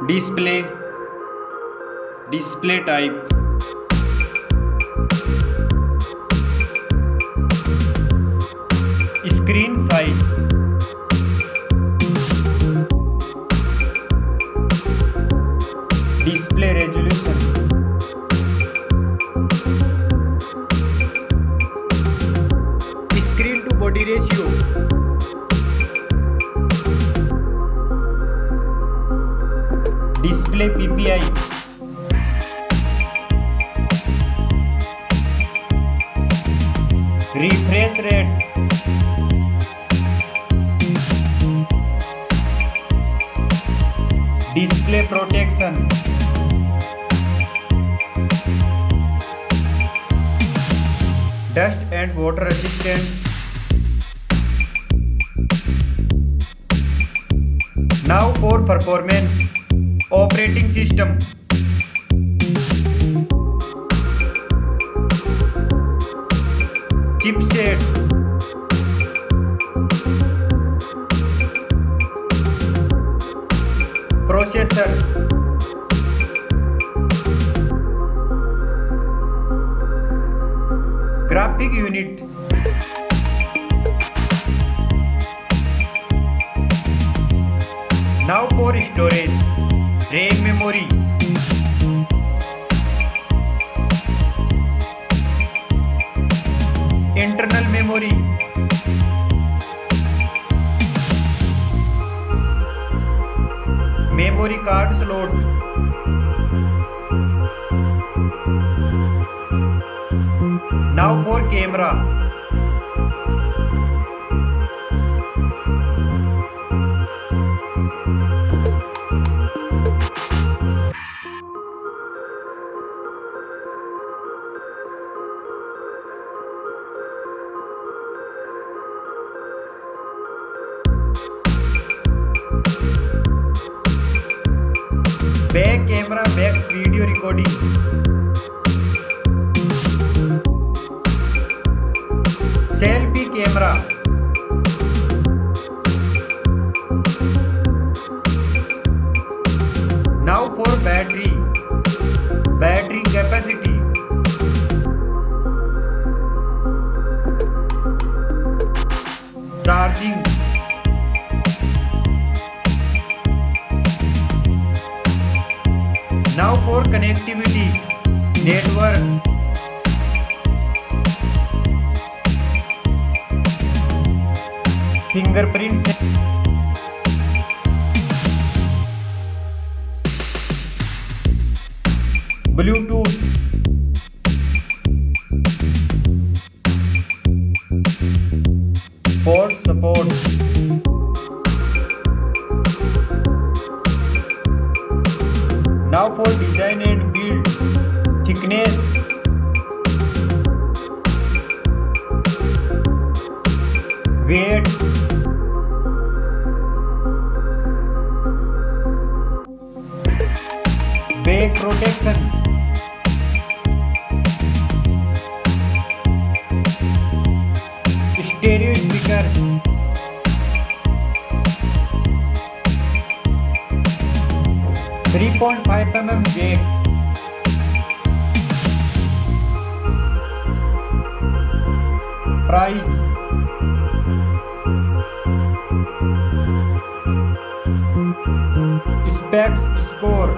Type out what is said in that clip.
display type, screen size, display resolution, screen to body ratio, display PPI, refresh rate, display protection, dust and water resistant. Now for performance. Operating system, chipset, processor, graphic unit, now for storage. RAM memory, internal memory, memory card slot, now for camera, back camera backs video recording, selfie camera, now for battery capacity, charging, now for connectivity, network, fingerprint, Bluetooth, port support, now for design and build, thickness, weight, back protection, stereo speakers, 3.5 mm jack, price, specs, score,